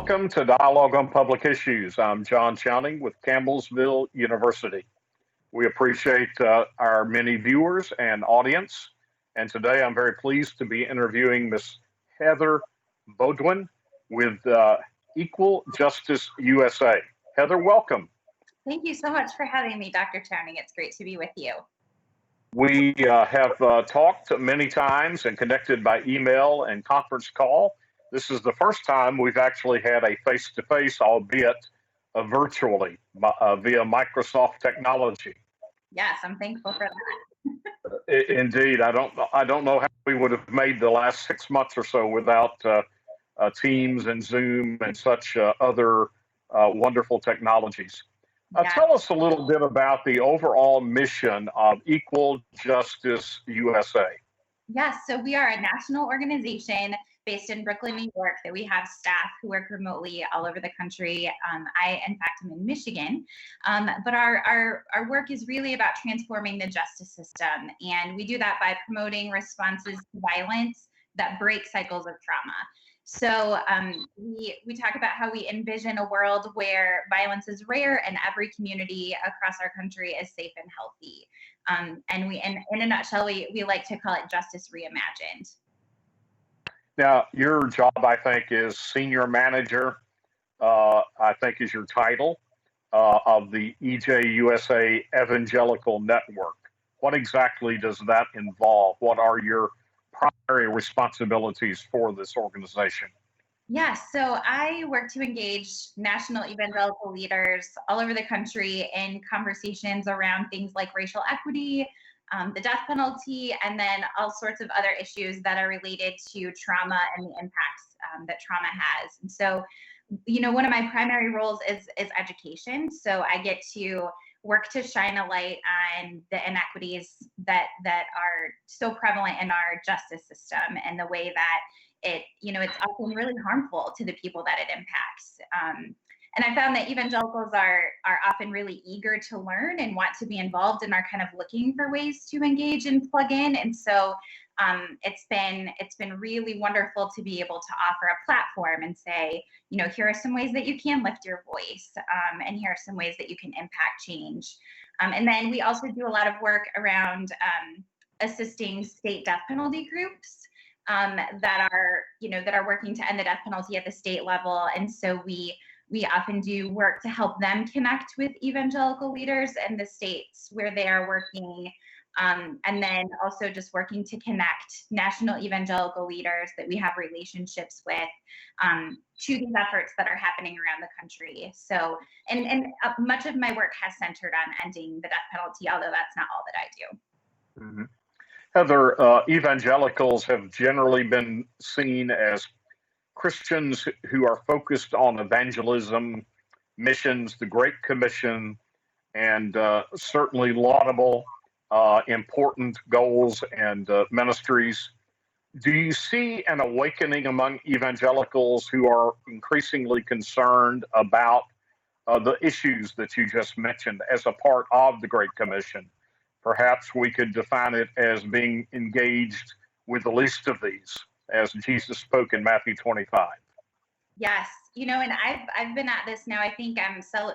Welcome to Dialogue on Public Issues. I'm John Chowning with Campbellsville University. We appreciate our many viewers and audience. And today I'm very pleased to be interviewing Ms. Heather Beaudoin with Equal Justice USA. Heather, welcome. Thank you so much for having me, Dr. Chowning. It's great to be with you. We have talked many times and connected by email and conference call. This is the first time we've actually had a face-to-face, albeit virtually via Microsoft technology. Yes, I'm thankful for that. Indeed, I don't know how we would have made the last 6 months or so without Teams and Zoom and such other wonderful technologies. Tell us a little bit about the overall mission of Equal Justice USA. Yes, so we are a national organization based in Brooklyn, New York, that we have staff who work remotely all over the country. In fact, I'm in Michigan, but our work is really about transforming the justice system. And we do that by promoting responses to violence that break cycles of trauma. So we talk about how we envision a world where violence is rare and every community across our country is safe and healthy. And we, in a nutshell, we like to call it justice reimagined. Now, your job, I think, is senior manager, I think is your title, of the EJUSA Evangelical Network. What exactly does that involve? What are your primary responsibilities for this organization? Yes, so I work to engage national evangelical leaders all over the country in conversations around things like racial equity, the death penalty, and then all sorts of other issues that are related to trauma and the impacts that trauma has. And so, one of my primary roles is education. So I get to work to shine a light on the inequities that are so prevalent in our justice system and the way that it's often really harmful to the people that it impacts. And I found that evangelicals are often really eager to learn and want to be involved and are kind of looking for ways to engage and plug in. And so it's been really wonderful to be able to offer a platform and say, here are some ways that you can lift your voice, and here are some ways that you can impact change. And then we also do a lot of work around assisting state death penalty groups that are working to end the death penalty at the state level. And so we often do work to help them connect with evangelical leaders in the states where they are working, and then also just working to connect national evangelical leaders that we have relationships with to these efforts that are happening around the country. So, and much of my work has centered on ending the death penalty, although that's not all that I do. Mm-hmm. Heather, evangelicals have generally been seen as Christians who are focused on evangelism, missions, the Great Commission, and certainly laudable, important goals and ministries. Do you see an awakening among evangelicals who are increasingly concerned about the issues that you just mentioned as a part of the Great Commission? Perhaps we could define it as being engaged with the least of these, as Jesus spoke in Matthew 25. Yes, and I've been at this now. I think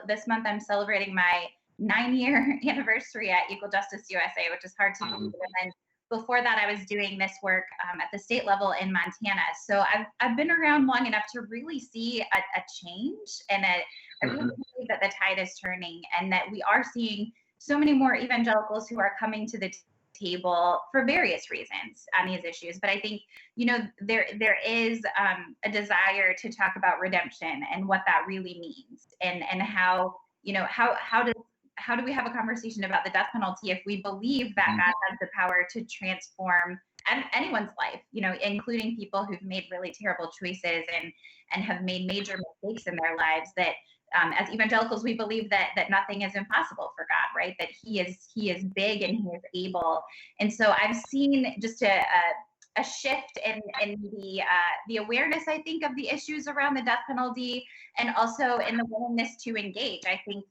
this month I'm celebrating my 9-year anniversary at Equal Justice USA, which is hard to believe. And then before that, I was doing this work at the state level in Montana. So I've been around long enough to really see a change, and I really believe that the tide is turning, and that we are seeing so many more evangelicals who are coming to the table for various reasons on these issues. But I think, there is a desire to talk about redemption and what that really means, and how do we have a conversation about the death penalty if we believe that God has the power to transform anyone's life, including people who've made really terrible choices and have made major mistakes in their lives, that as evangelicals, we believe that nothing is impossible for God, right? That He is big and He is able. And so I've seen just a shift in the awareness, I think, of the issues around the death penalty, and also in the willingness to engage. I think,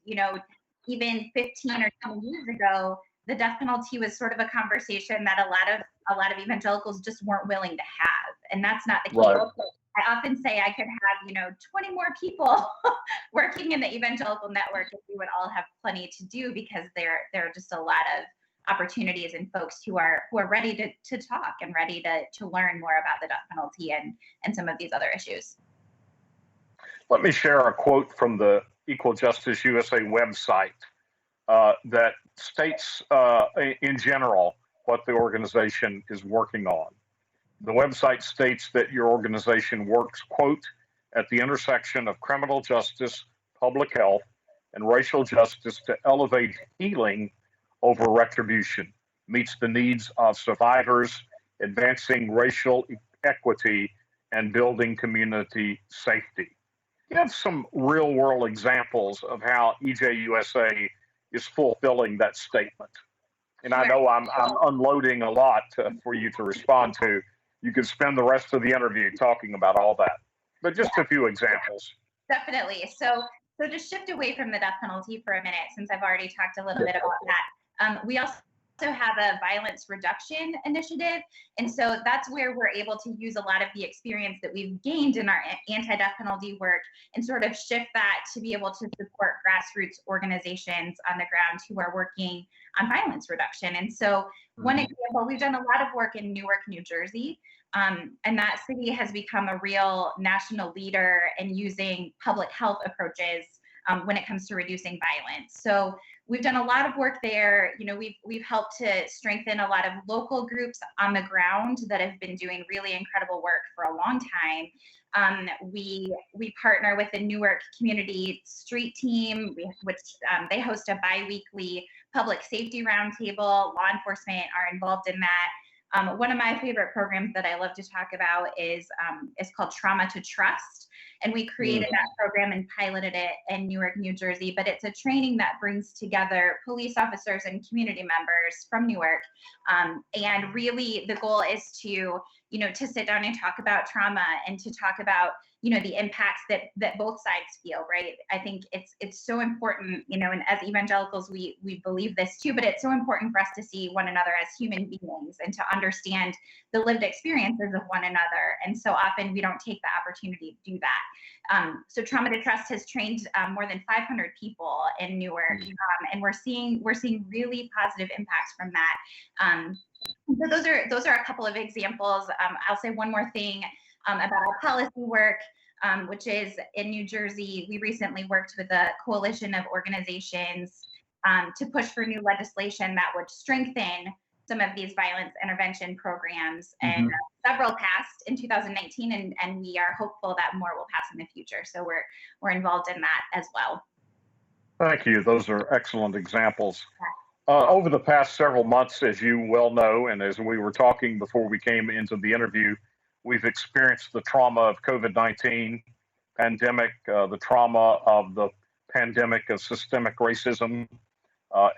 even 15 or 20 years ago, the death penalty was sort of a conversation that a lot of evangelicals just weren't willing to have, and that's not the case. Right. I often say I could have, 20 more people working in the Evangelical network if we would all have plenty to do, because there are just a lot of opportunities and folks who are ready to talk and ready to learn more about the death penalty and some of these other issues. Let me share a quote from the Equal Justice USA website that states in general what the organization is working on. The website states that your organization works, quote, at the intersection of criminal justice, public health, and racial justice to elevate healing over retribution, meets the needs of survivors, advancing racial equity, and building community safety. You have some real world examples of how EJUSA is fulfilling that statement. And I know I'm unloading a lot for you to respond to. You could spend the rest of the interview talking about all that, but just a few examples. Definitely. So to shift away from the death penalty for a minute, since I've already talked a little bit about that, we also have a violence reduction initiative. And so that's where we're able to use a lot of the experience that we've gained in our anti-death penalty work and sort of shift that to be able to support grassroots organizations on the ground who are working on violence reduction. And so one example, we've done a lot of work in Newark, New Jersey, and that city has become a real national leader in using public health approaches when it comes to reducing violence. So we've done a lot of work there. We've helped to strengthen a lot of local groups on the ground that have been doing really incredible work for a long time. We partner with the Newark Community Street Team, which they host a bi-weekly public safety roundtable. Law enforcement are involved in that. One of my favorite programs that I love to talk about is called Trauma to Trust. And we created that program and piloted it in Newark, New Jersey. But it's a training that brings together police officers and community members from Newark. And really the goal is to sit down and talk about trauma and to talk about, the impacts that both sides feel, right? I think it's so important, and as evangelicals, we believe this too, but it's so important for us to see one another as human beings and to understand the lived experiences of one another. And so often we don't take the opportunity to do that. So Trauma to Trust has trained more than 500 people in Newark, and we're seeing really positive impacts from that. So those are a couple of examples. I'll say one more thing about our policy work, which is in New Jersey. We recently worked with a coalition of organizations to push for new legislation that would strengthen some of these violence intervention programs. And several passed in 2019, and we are hopeful that more will pass in the future. So we're involved in that as well. Thank you. Those are excellent examples. Over the past several months, as you well know, and as we were talking before we came into the interview, we've experienced the trauma of COVID-19 pandemic, the trauma of the pandemic of systemic racism,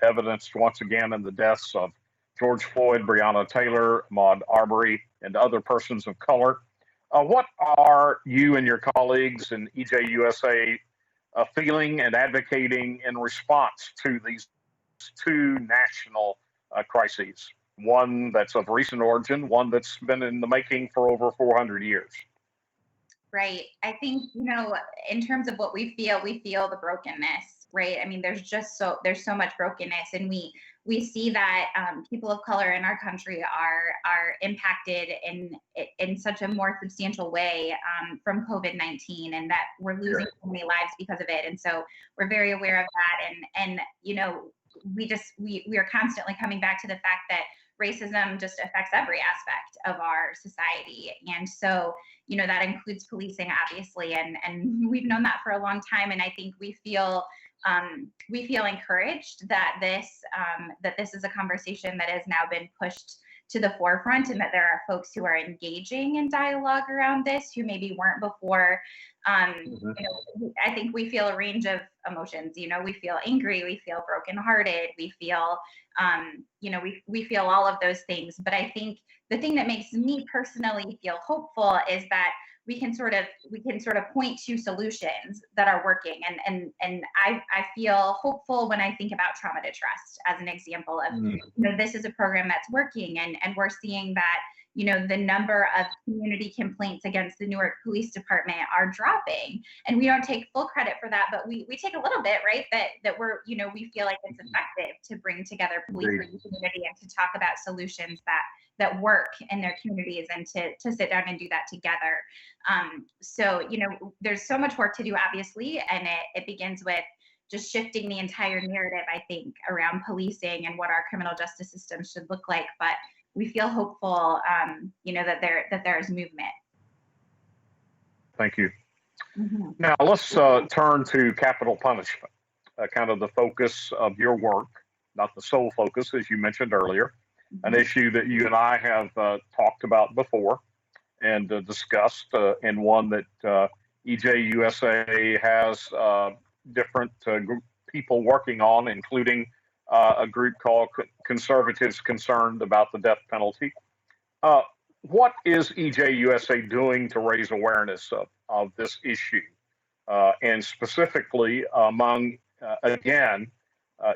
evidenced once again in the deaths of George Floyd, Breonna Taylor, Ahmaud Arbery, and other persons of color. What are you and your colleagues in EJUSA feeling and advocating in response to these two national crises? One that's of recent origin, one that's been in the making for over 400 years. Right. I think, in terms of what we feel the brokenness, right? I mean, there's so much brokenness, and we see that people of color in our country are impacted in such a more substantial way from COVID-19, and that we're losing so many lives because of it. And so we're very aware of that. And we are constantly coming back to the fact that racism just affects every aspect of our society. And so, that includes policing, obviously, and we've known that for a long time. And I think we feel encouraged that this is a conversation that has now been pushed to the forefront, and that there are folks who are engaging in dialogue around this who maybe weren't before. I think we feel a range of emotions. We feel angry, we feel brokenhearted, we feel, we feel all of those things. But I think the thing that makes me personally feel hopeful is that we can sort of point to solutions that are working. And I feel hopeful when I think about Trauma to Trust as an example of, this is a program that's working, and we're seeing that, the number of community complaints against the Newark Police Department are dropping. And we don't take full credit for that, but we take a little bit, right? That we're, we feel like it's effective to bring together police and community and to talk about solutions that work in their communities and to sit down and do that together. So, there's so much work to do, obviously, and it begins with just shifting the entire narrative, I think, around policing and what our criminal justice system should look like. But we feel hopeful, that there's movement. Thank you. Mm-hmm. Now let's turn to capital punishment, kind of the focus of your work, not the sole focus, as you mentioned earlier, an issue that you and I have talked about before and discussed, and one that EJUSA has different people working on, including a group called Conservatives Concerned About the Death Penalty. What is EJUSA doing to raise awareness of this issue, and specifically among,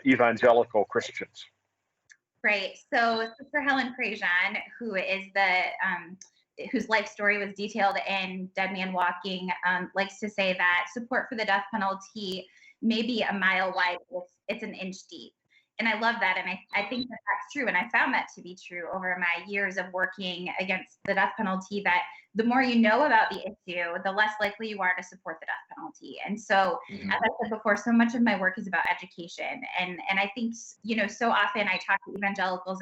evangelical Christians? Right. So Sister Helen Prejean, who is whose life story was detailed in Dead Man Walking, likes to say that support for the death penalty may be a mile wide, it's an inch deep. And I love that. And I think that that's true. And I found that to be true over my years of working against the death penalty, that the more you know about the issue, the less likely you are to support the death penalty. And so, as I said before, so much of my work is about education. And I think, so often I talk to evangelicals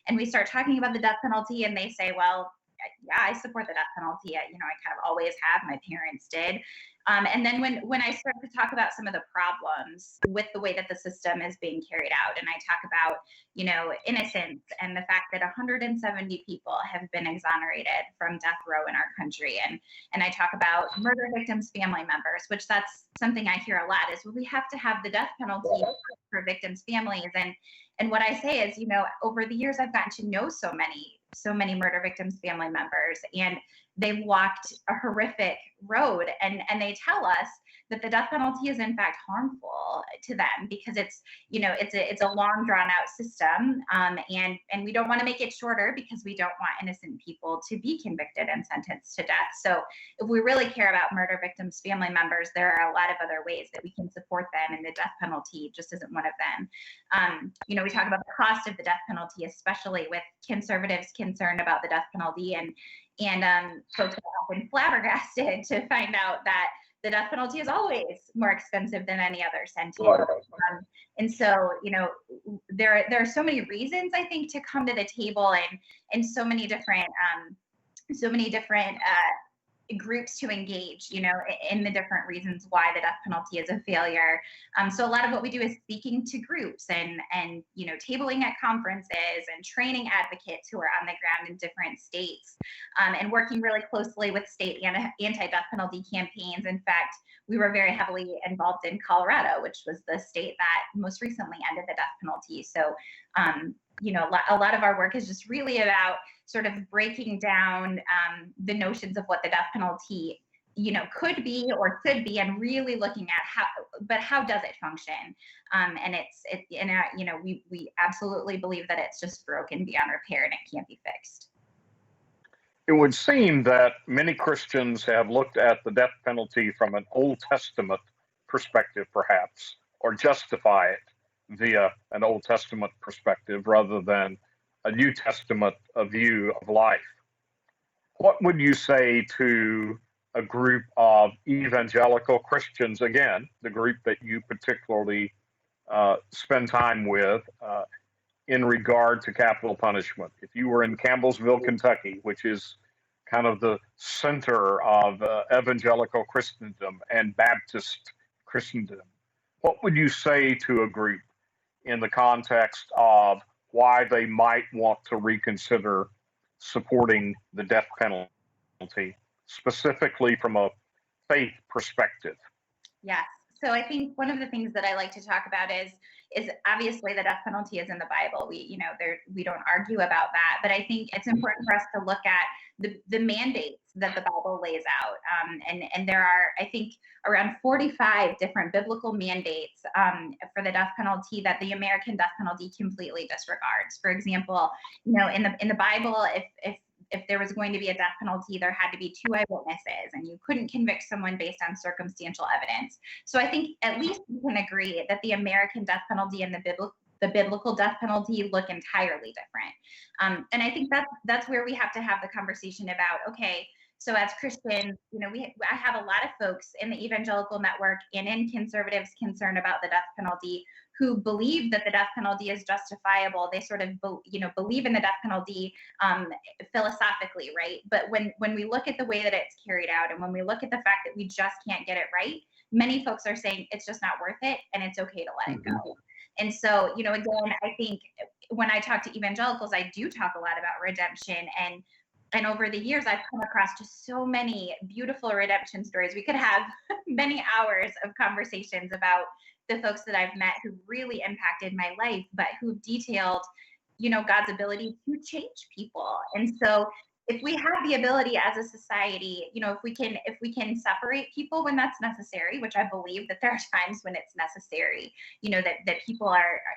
and we start talking about the death penalty and they say, well, yeah, I support the death penalty. I kind of always have. My parents did. And then when I start to talk about some of the problems with the way that the system is being carried out, and I talk about, innocence and the fact that 170 people have been exonerated from death row in our country, and I talk about murder victims' family members, which that's something I hear a lot is, well, we have to have the death penalty for victims' families. And what I say is, over the years, I've gotten to know so many murder victims' family members, and they've walked a horrific road, and they tell us that the death penalty is in fact harmful to them because it's a long drawn out system, and we don't want to make it shorter because we don't want innocent people to be convicted and sentenced to death. So if we really care about murder victims' family members, there are a lot of other ways that we can support them, and the death penalty just isn't one of them. We talk about the cost of the death penalty, especially with conservatives concerned about the death penalty, and folks are often flabbergasted to find out that the death penalty is always more expensive than any other sentence. And so, there are so many reasons, I think, to come to the table, and so many different groups to engage, in the different reasons why the death penalty is a failure. So a lot of what we do is speaking to groups and tabling at conferences and training advocates who are on the ground in different states, and working really closely with state anti-death penalty campaigns. In fact, we were very heavily involved in Colorado, which was the state that most recently ended the death penalty. So, a lot of our work is just really about sort of breaking down the notions of what the death penalty, could be or should be, and really looking at how does it function? We absolutely believe that it's just broken beyond repair and it can't be fixed. It would seem that many Christians have looked at the death penalty from an Old Testament perspective, perhaps, or justify it via an Old Testament perspective rather than a New Testament view of life. What would you say to a group of evangelical Christians, again, the group that you particularly spend time with, in regard to capital punishment? If you were in Campbellsville, Kentucky, which is kind of the center of evangelical Christendom and Baptist Christendom, what would you say to a group in the context of why they might want to reconsider supporting the death penalty, specifically from a faith perspective? Yes. So I think one of the things that I like to talk about is obviously the death penalty is in the Bible. We don't argue about that, but I think it's important for us to look at the mandates that the Bible lays out. And there are, I think, around 45 different biblical mandates for the death penalty that the American death penalty completely disregards. For example, in the Bible, if if there was going to be a death penalty, there had to be 2 eyewitnesses, and you couldn't convict someone based on circumstantial evidence. So I think at least we can agree that the American death penalty and the biblical death penalty look entirely different. And I think that's where we have to have the conversation about, okay, so as Christians, I have a lot of folks in the evangelical network and in conservatives concerned about the death penalty who believe that the death penalty is justifiable. They sort of, believe in the death penalty philosophically, right? But when we look at the way that it's carried out, and when we look at the fact that we just can't get it right, many folks are saying it's just not worth it and it's okay to let it go. And so, again, I think when I talk to evangelicals, I do talk a lot about redemption. And over the years, I've come across just so many beautiful redemption stories. We could have many hours of conversations about the folks that I've met who really impacted my life, but who've detailed, God's ability to change people. And so if we have the ability as a society, if we can separate people when that's necessary, which I believe that there are times when it's necessary, that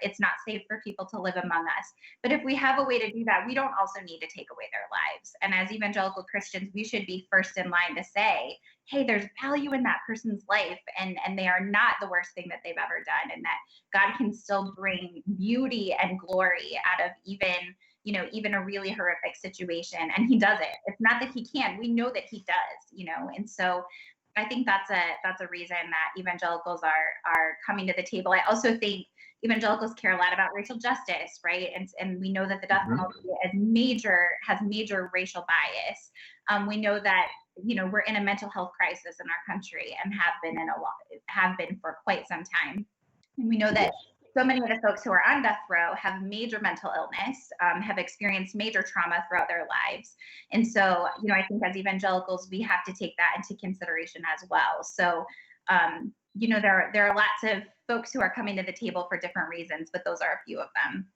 it's not safe for people to live among us. But if we have a way to do that, we don't also need to take away their lives. And as evangelical Christians, we should be first in line to say, hey, there's value in that person's life, and they are not the worst thing that they've ever done, and that God can still bring beauty and glory out of even a really horrific situation. And he does it. It's not that he can, we know that he does, and so I think that's a reason that evangelicals are coming to the table. I also think evangelicals care a lot about racial justice, right? And we know that the death penalty has major racial bias. We know that we're in a mental health crisis in our country, and have been for quite some time. And we know that so many of the folks who are on death row have major mental illness, have experienced major trauma throughout their lives. And so, I think as evangelicals, we have to take that into consideration as well. So, there are lots of folks who are coming to the table for different reasons, but those are a few of them.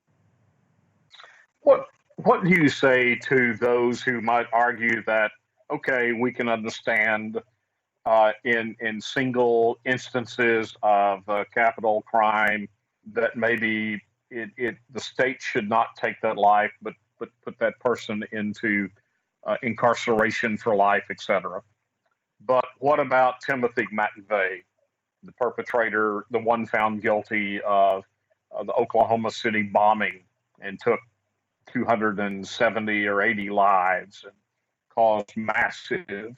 What do you say to those who might argue that, okay, we can understand in single instances of capital crime that maybe the state should not take that life, but put that person into incarceration for life, etc. But what about Timothy McVeigh, the perpetrator, the one found guilty of the Oklahoma City bombing and took 270 or 80 lives and caused massive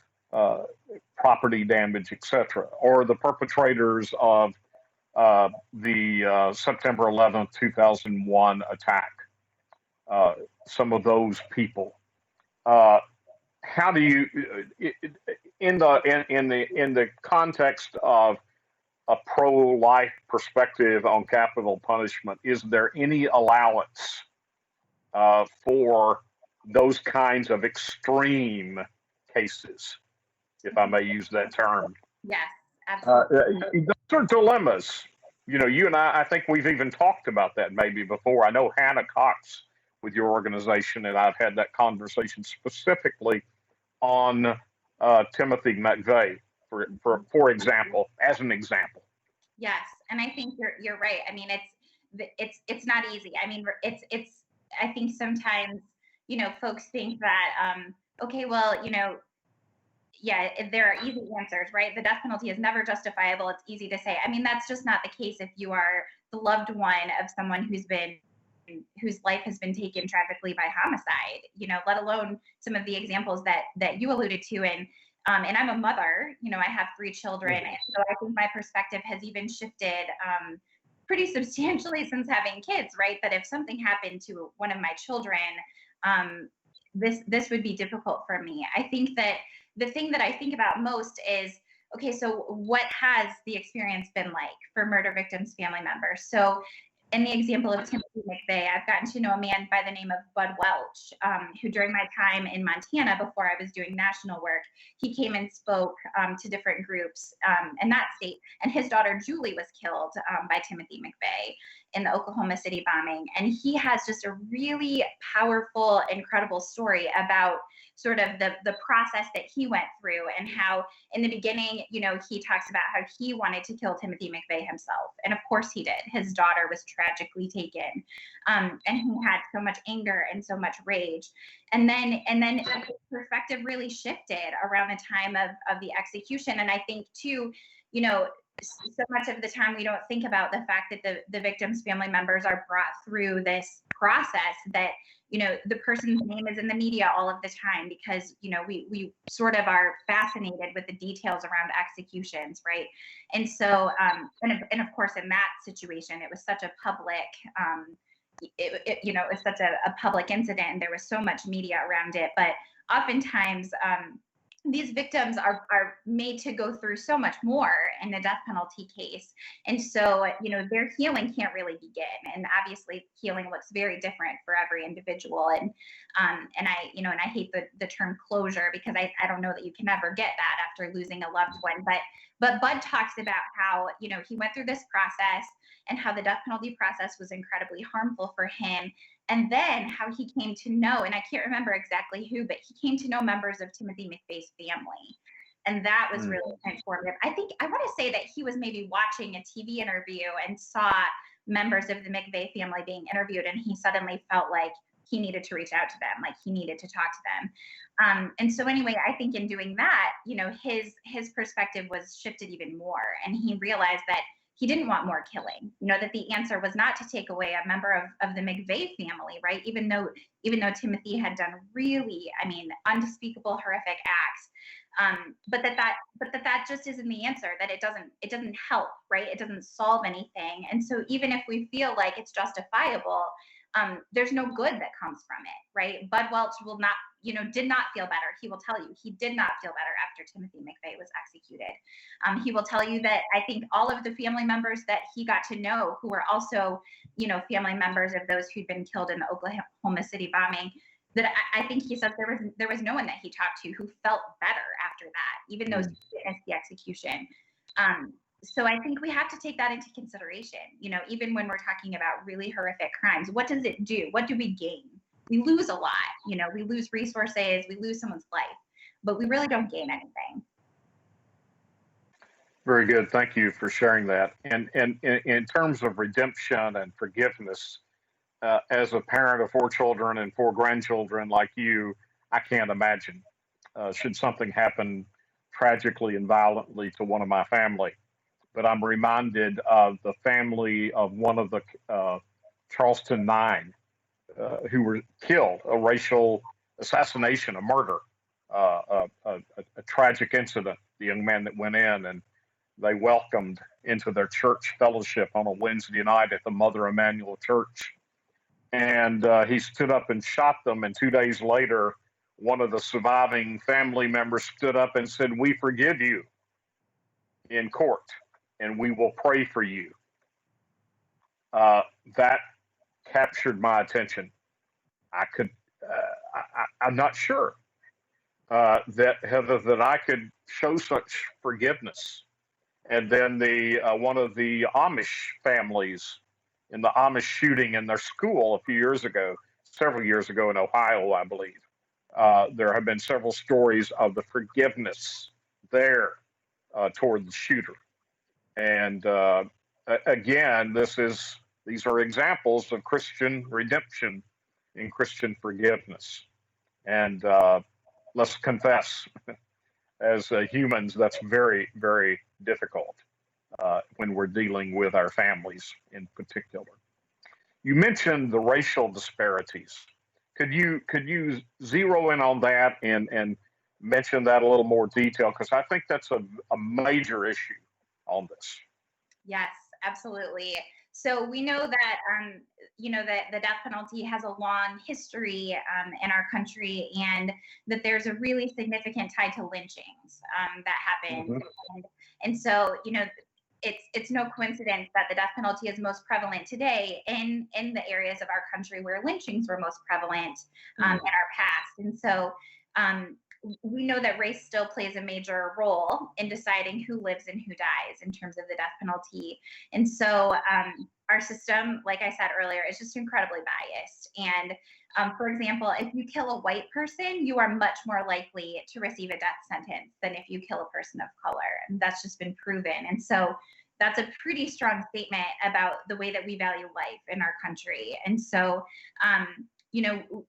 property damage, etc., or the perpetrators of the September 11th, 2001 attack? Some of those people. How do you, in the context of a pro-life perspective on capital punishment, is there any allowance for those kinds of extreme cases, if I may use that term? Yes, absolutely. Those are dilemmas. You and I think we've even talked about that maybe before. I know Hannah Cox with your organization, and I've had that conversation specifically on Timothy McVeigh, for example, as an example. Yes, and I think you're right. I mean, it's not easy. I mean, it's. I think sometimes folks think that okay, well, yeah, there are easy answers, right? The death penalty is never justifiable. It's easy to say. I mean, that's just not the case if you are the loved one of someone whose life has been taken tragically by homicide, let alone some of the examples that you alluded to. And I'm a mother, I have 3 children. And so I think my perspective has even shifted pretty substantially since having kids, right? That if something happened to one of my children, this would be difficult for me. I think that the thing that I think about most is, okay, so what has the experience been like for murder victims' family members? So in the example of Timothy McVeigh, I've gotten to know a man by the name of Bud Welch, who during my time in Montana, before I was doing national work, he came and spoke to different groups in that state. And his daughter, Julie, was killed by Timothy McVeigh. in the Oklahoma City bombing. And he has just a really powerful, incredible story about sort of the process that he went through, and how in the beginning, you know, he talks about how he wanted to kill Timothy McVeigh himself. And of course he did. His daughter was tragically taken. And he had so much anger and so much rage. And then his perspective really shifted around the time of the execution. And I think too, you know, so much of the time we don't think about the fact that the victims' family members are brought through this process, that, you know, the person's name is in the media all of the time, because, you know, we sort of are fascinated with the details around executions, right? And so, and of course, in that situation, it was such a public, you know, it was such a public incident, and there was so much media around it. But oftentimes, these victims are made to go through so much more in the death penalty case. And so, you know, their healing can't really begin. And obviously healing looks very different for every individual. And I, you know, and I hate the term closure, because I don't know that you can ever get that after losing a loved one. But Bud talks about how, you know, he went through this process, and how the death penalty process was incredibly harmful for him. And then how he came to know, and I can't remember exactly who, but he came to know members of Timothy McVeigh's family. And that was really transformative. I think, I want to say that he was maybe watching a TV interview and saw members of the McVeigh family being interviewed, and he suddenly felt like he needed to reach out to them, like he needed to talk to them. And so anyway, I think in doing that, you know, his perspective was shifted even more, and he realized that he didn't want more killing, you know, that the answer was not to take away a member of the McVeigh family, right? Even though Timothy had done really, I mean, unspeakable, horrific acts, but that just isn't the answer, that it doesn't help, right? It doesn't solve anything. And so even if we feel like it's justifiable, there's no good that comes from it, right? Bud Welch will not, you know, did not feel better. He will tell you he did not feel better after Timothy McVeigh was executed. He will tell you that I think all of the family members that he got to know, who were also, you know, family members of those who'd been killed in the Oklahoma City bombing, that I think he says there was no one that he talked to who felt better after that, even though he witnessed the execution. So I think we have to take that into consideration, you know, even when we're talking about really horrific crimes. What does it do? What do we gain? We lose a lot, you know, we lose resources, we lose someone's life, but we really don't gain anything. Very good. Thank you for sharing that. And in terms of redemption and forgiveness, as a parent of 4 children and 4 grandchildren like you, I can't imagine should something happen tragically and violently to one of my family. But I'm reminded of the family of one of the Charleston 9 who were killed, a racial assassination, a murder, a tragic incident. The young man that went in, and they welcomed into their church fellowship on a Wednesday night at the Mother Emanuel Church. And he stood up and shot them. And 2 days later, one of the surviving family members stood up and said, "We forgive you," in court, and we will pray for you. That captured my attention. I'm not sure that Heather, that I could show such forgiveness. And then one of the Amish families in the Amish shooting in their school several years ago in Ohio, I believe. There have been several stories of the forgiveness there toward the shooter. And again, these are examples of Christian redemption and Christian forgiveness. And let's confess, as humans, that's very, very difficult when we're dealing with our families in particular. You mentioned the racial disparities. Could you zero in on that and mention that a little more detail? Because I think that's a major issue on this. Yes, absolutely. So we know that, you know, that the death penalty has a long history in our country, and that there's a really significant tie to lynchings that happen. And so, you know, it's no coincidence that the death penalty is most prevalent today in the areas of our country where lynchings were most prevalent in our past. And so we know that race still plays a major role in deciding who lives and who dies in terms of the death penalty. And so our system, like I said earlier, is just incredibly biased. And for example, if you kill a white person, you are much more likely to receive a death sentence than if you kill a person of color. And that's just been proven. And so that's a pretty strong statement about the way that we value life in our country. And so,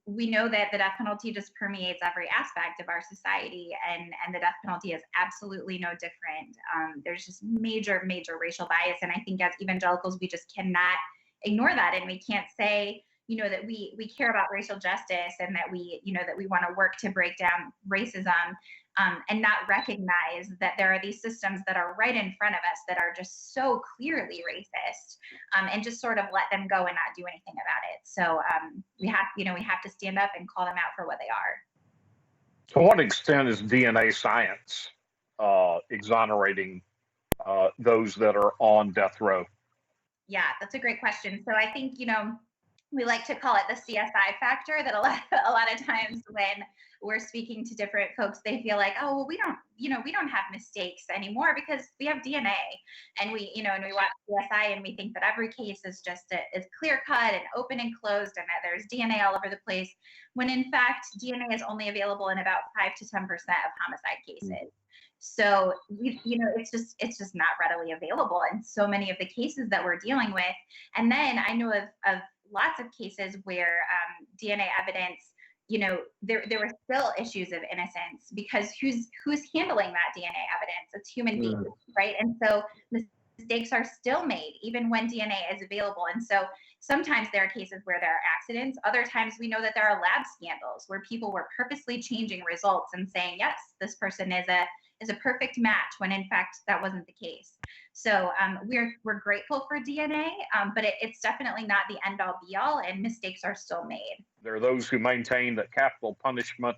we know that the death penalty just permeates every aspect of our society, and the death penalty is absolutely no different. There's just major racial bias, and I think as evangelicals, we just cannot ignore that, and we can't say, that we care about racial justice and that we want to work to break down racism, and not recognize that there are these systems that are right in front of us that are just so clearly racist, and just sort of let them go and not do anything about it. So we have to stand up and call them out for what they are. To what extent is DNA science exonerating those that are on death row? Yeah, that's a great question. So I think, we like to call it the CSI factor, that a lot of times when we're speaking to different folks, they feel like, oh, well, we don't have mistakes anymore because we have DNA, and we watch CSI and we think that every case is clear cut and open and closed, and that there's DNA all over the place, when in fact DNA is only available in about 5 to 10% of homicide cases. So it's just not readily available in so many of the cases that we're dealing with. And then I know of lots of cases where DNA evidence, there were still issues of innocence, because who's handling that DNA evidence? It's human beings, right? And so mistakes are still made even when DNA is available. And so sometimes there are cases where there are accidents. Other times we know that there are lab scandals where people were purposely changing results and saying, yes, this person is a perfect match, when in fact that wasn't the case. So we're grateful for DNA, but it's definitely not the end all be all, and mistakes are still made. There are those who maintain that capital punishment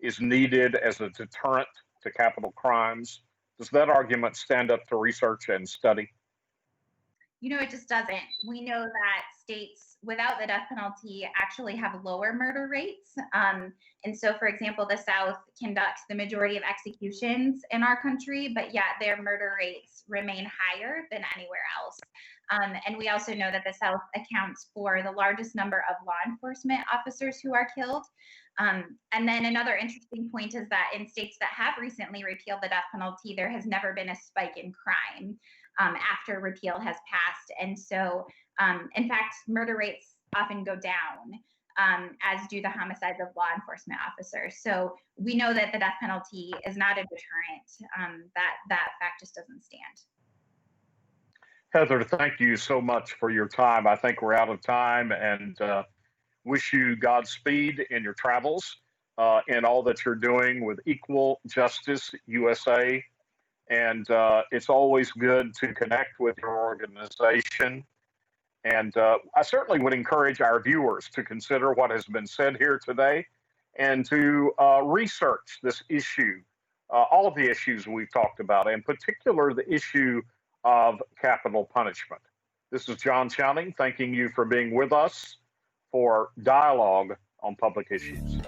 is needed as a deterrent to capital crimes. Does that argument stand up to research and study? It just doesn't. We know that states without the death penalty actually have lower murder rates. And so, for example, the South conducts the majority of executions in our country, but yet their murder rates remain higher than anywhere else. And we also know that the South accounts for the largest number of law enforcement officers who are killed. And then another interesting point is that in states that have recently repealed the death penalty, there has never been a spike in crime after repeal has passed. And so, in fact, murder rates often go down, as do the homicides of law enforcement officers. So we know that the death penalty is not a deterrent. That fact just doesn't stand. Heather, thank you so much for your time. I think we're out of time, and wish you Godspeed in your travels, in all that you're doing with Equal Justice USA. And it's always good to connect with your organization. And I certainly would encourage our viewers to consider what has been said here today, and to research this issue, all of the issues we've talked about, in particular the issue of capital punishment. This is John Chowning, thanking you for being with us for Dialogue on Public Issues.